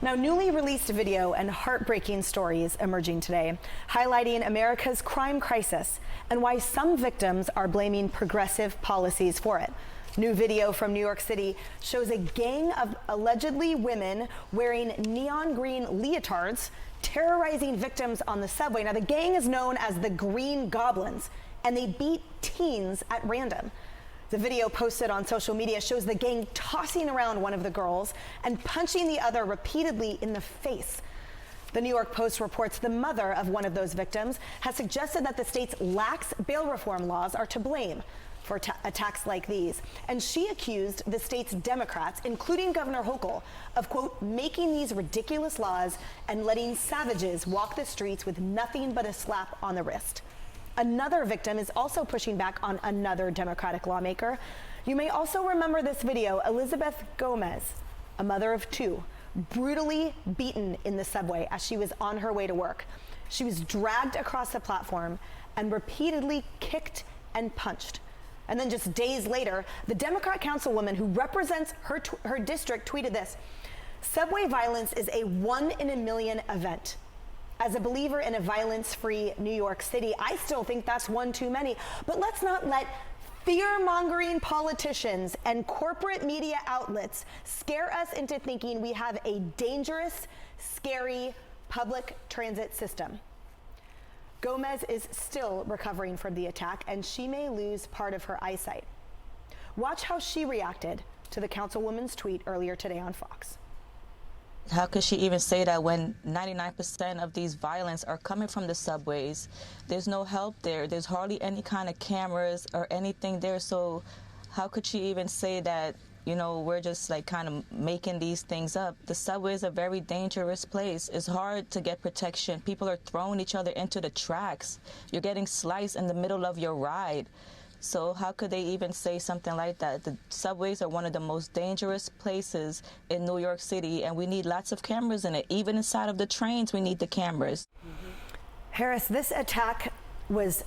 Now, newly released video and heartbreaking stories emerging today, highlighting America's crime crisis and why some victims are blaming progressive policies for it. New video from New York City shows a gang of allegedly women wearing neon green leotards terrorizing victims on the subway. Now, the gang is known as the Green Goblins, and they beat teens at random. The video posted on social media shows the gang tossing around one of the girls and punching the other repeatedly in the face. The New York Post reports the mother of one of those victims has suggested that the state's lax bail reform laws are to blame for attacks like these. And she accused the state's Democrats, including Governor Hochul, of, quote, making these ridiculous laws and letting savages walk the streets with nothing but a slap on the wrist. Another victim is also pushing back on another Democratic lawmaker. You may also remember this video. Elizabeth Gomez, a mother of two, brutally beaten in the subway as she was on her way to work. She was dragged across the platform and repeatedly kicked and punched. And then just days later, the Democrat councilwoman who represents her district tweeted this: "Subway violence is a 1 in a million event. As a believer in a violence-free New York City, I still think that's one too many. But let's not let fear-mongering politicians and corporate media outlets scare us into thinking we have a dangerous, scary public transit system." Gomez is still recovering from the attack, and she may lose part of her eyesight. Watch how she reacted to the councilwoman's tweet earlier today on Fox. How could she even say that when 99% of these violence are coming from the subways? There's no help there. There's hardly any kind of cameras or anything there. So how could she even say that, you know, we're just like kind of making these things up? The subway is a very dangerous place. It's hard to get protection. People are throwing each other into the tracks. You're getting sliced in the middle of your ride. So how could they even say something like that? The subways are one of the most dangerous places in New York City, and we need lots of cameras in it. Even inside of the trains, we need the cameras. Harris, this attack was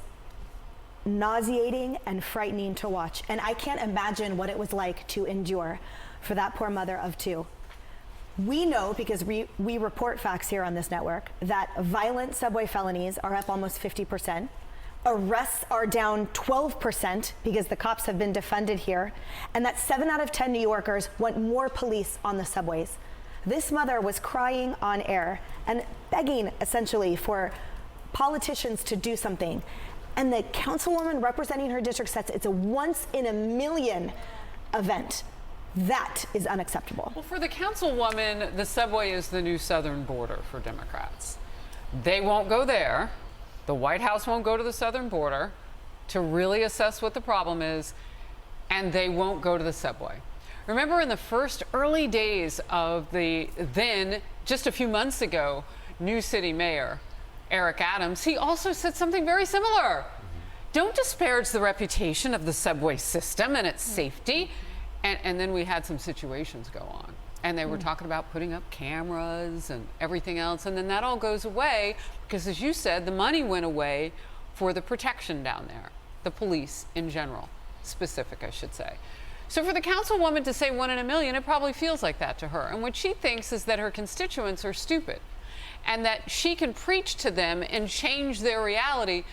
nauseating and frightening to watch, and I can't imagine what it was like to endure for that poor mother of two. We know, because we report facts here on this network, that violent subway felonies are up almost 50%. Arrests are down 12% because the cops have been defunded here, and that 7 out of 10 New Yorkers want more police on the subways. This mother was crying on air and begging, essentially, for politicians to do something. And the councilwoman representing her district says it's a once-in-a-million event. That is unacceptable. Well, for the councilwoman, the subway is the new southern border for Democrats. They won't go there. The White House won't go to the southern border to really assess what the problem is, and they won't go to the subway. Remember, in the first early days of the then, just a few months ago, new city mayor, Eric Adams, he also said something very similar. Don't disparage the reputation of the subway system and its safety. And then we had some situations go on. And they were talking about putting up cameras and everything else. And then that all goes away because, as you said, the money went away for the protection down there, the police in general, specific, I should say. So for the councilwoman to say 1 in a million, it probably feels like that to her. And what she thinks is that her constituents are stupid and that she can preach to them and change their reality.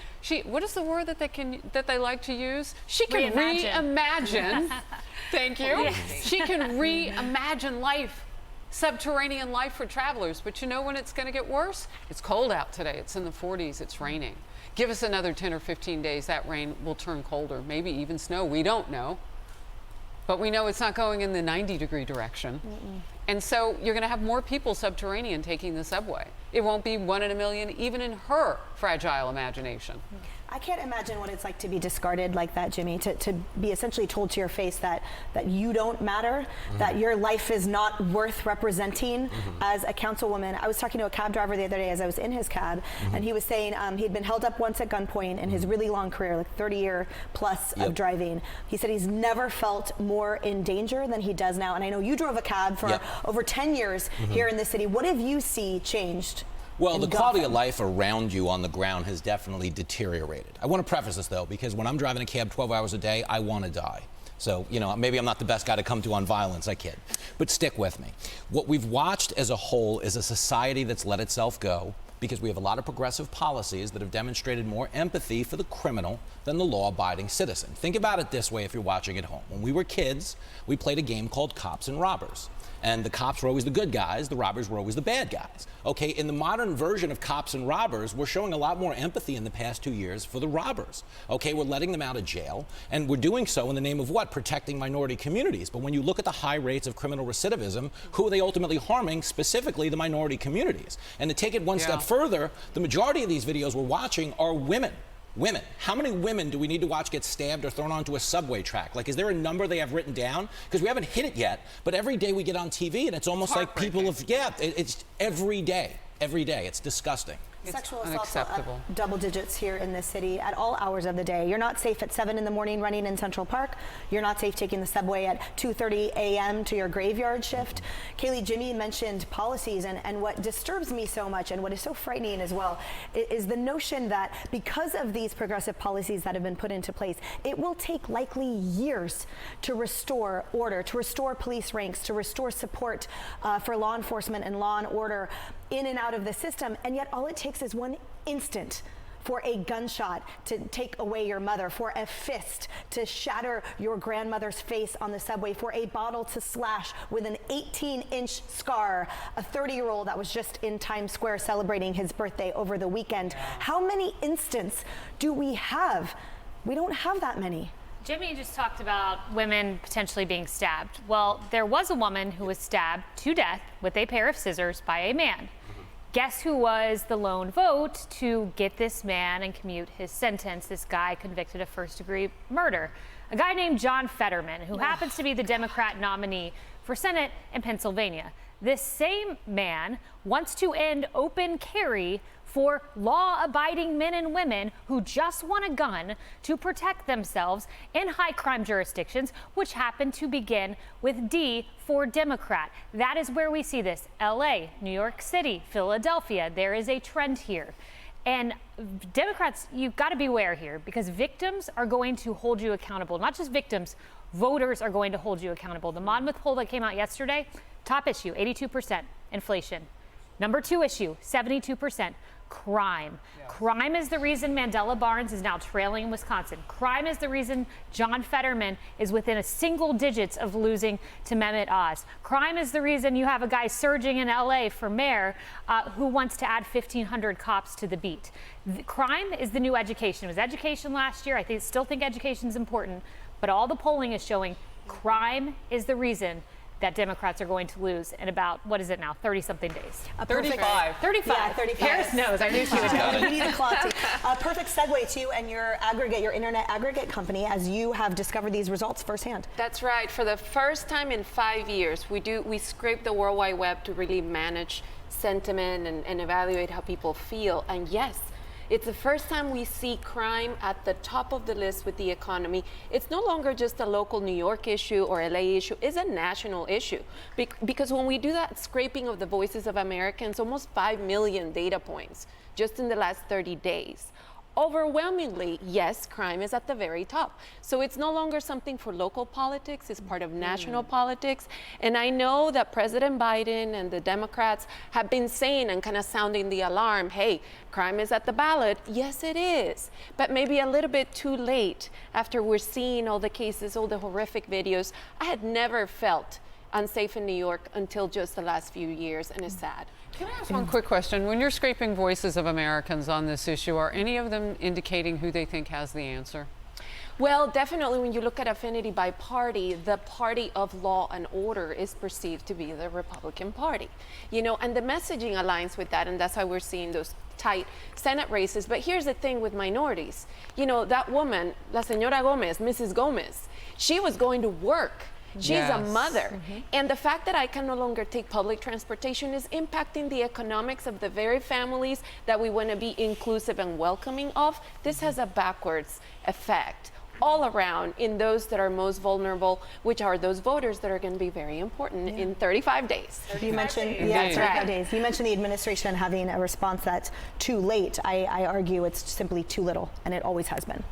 What is the word that they like to use? She can reimagine. Thank you. Yes. She can reimagine life, subterranean life for travelers. But you know when it's going to get worse? It's cold out today. It's in the 40s. It's raining. Give us another 10 or 15 days. That rain will turn colder, maybe even snow. We don't know. But we know it's not going in the 90-degree direction. And so you're going to have more people subterranean taking the subway. It won't be 1 in a million, even in her fragile imagination. I can't imagine what it's like to be discarded like that, Jimmy, to be essentially told to your face that you don't matter, that your life is not worth representing as a councilwoman. I was talking to a cab driver the other day as I was in his cab, and he was saying he'd been held up once at gunpoint in his really long career, like 30-year plus of driving. He said he's never felt more in danger than he does now. And I know you drove a cab for over 10 years here in the city. What have you seen changed? Well, the quality of life around you on the ground has definitely deteriorated. I want to preface this, though, because when I'm driving a cab 12 hours a day, I want to die. So, you know, maybe I'm not the best guy to come to on violence, I kid. But stick with me. What we've watched as a whole is a society that's let itself go because we have a lot of progressive policies that have demonstrated more empathy for the criminal than the law-abiding citizen. Think about it this way if you're watching at home. When we were kids, we played a game called Cops and Robbers. And the cops were always the good guys, the robbers were always the bad guys. Okay, in the modern version of Cops and Robbers, we're showing a lot more empathy in the past 2 years for the robbers. Okay, we're letting them out of jail, and we're doing so in the name of what? Protecting minority communities. But when you look at the high rates of criminal recidivism, who are they ultimately harming? Specifically the minority communities. And to take it one step further, the majority of these videos we're watching are women. Women. How many women do we need to watch get stabbed or thrown onto a subway track? Like, is there a number they have written down? Because we haven't hit it yet, but every day we get on TV and it's almost like people have, it's every day. Every day. It's disgusting. Sexual assaults are up double digits here in this city at all hours of the day. You're not safe at 7 in the morning running in Central Park. You're not safe taking the subway at 2:30 a.m. to your graveyard shift. Kaylee, Jimmy mentioned policies, and what disturbs me so much and what is so frightening as well is the notion that because of these progressive policies that have been put into place, it will take likely years to restore order, to restore police ranks, to restore support for law enforcement and law and order in and out of the system, and yet all it takes is one instant for a gunshot to take away your mother, for a fist to shatter your grandmother's face on the subway, for a bottle to slash with an 18-inch scar a 30-year-old that was just in Times Square celebrating his birthday over the weekend. How many instances do we have? We don't have that many. Jimmy just talked about women potentially being stabbed. Well, there was a woman who was stabbed to death with a pair of scissors by a man. Guess who was the lone vote to get this man and commute his sentence? This guy convicted of first-degree murder. A guy named John Fetterman, who happens to be the Democrat nominee for Senate in Pennsylvania. This same man wants to end open carry for law-abiding men and women who just want a gun to protect themselves in high-crime jurisdictions, which happen to begin with D for Democrat. That is where we see this. LA, New York City, Philadelphia. There is a trend here. And Democrats, you've got to beware here, because victims are going to hold you accountable. Not just victims, voters are going to hold you accountable. The Monmouth poll that came out yesterday, top issue, 82%, inflation. Number 2 issue, 72%. Crime. Crime is the reason Mandela Barnes is now trailing in Wisconsin. Crime is the reason John Fetterman is within a single digits of losing to Mehmet Oz. Crime is the reason you have a guy surging in LA for mayor who wants to add 1,500 cops to the beat. Crime is the new education. It was education last year. I still think education is important, but all the polling is showing crime is the reason that Democrats are going to lose in about, what is it now, 30-something days? 35. 35. Yeah, 35. Harris knows. I knew she would know. We need a clock. A perfect segue to you and your internet aggregate company, as you have discovered these results firsthand. That's right. For the first time in 5 years, we scrape the World Wide Web to really manage sentiment and evaluate how people feel. And yes, it's the first time we see crime at the top of the list with the economy. It's no longer just a local New York issue or LA issue, it's a national issue. Because when we do that scraping of the voices of Americans, almost 5 million data points just in the last 30 days. Overwhelmingly, yes, crime is at the very top. So it's no longer something for local politics, it's part of national politics. And I know that President Biden and the Democrats have been saying and kind of sounding the alarm, hey, crime is at the ballot. Yes, it is, but maybe a little bit too late after we're seeing all the cases, all the horrific videos. I had never felt unsafe in New York until just the last few years, and it's sad. Can I ask one quick question? When you're scraping voices of Americans on this issue, are any of them indicating who they think has the answer? Well, definitely when you look at affinity by party, the party of law and order is perceived to be the Republican Party. You know, and the messaging aligns with that, and that's why we're seeing those tight Senate races. But here's the thing with minorities. You know, that woman, La Señora Gomez, Mrs. Gomez, she was going to work. She's a mother. And the fact that I can no longer take public transportation is impacting the economics of the very families that we want to be inclusive and welcoming of. This has a backwards effect all around in those that are most vulnerable, which are those voters that are going to be very important in 35 days. You mentioned, 35 days. You mentioned the administration having a response that's too late. I argue it's simply too little, and it always has been.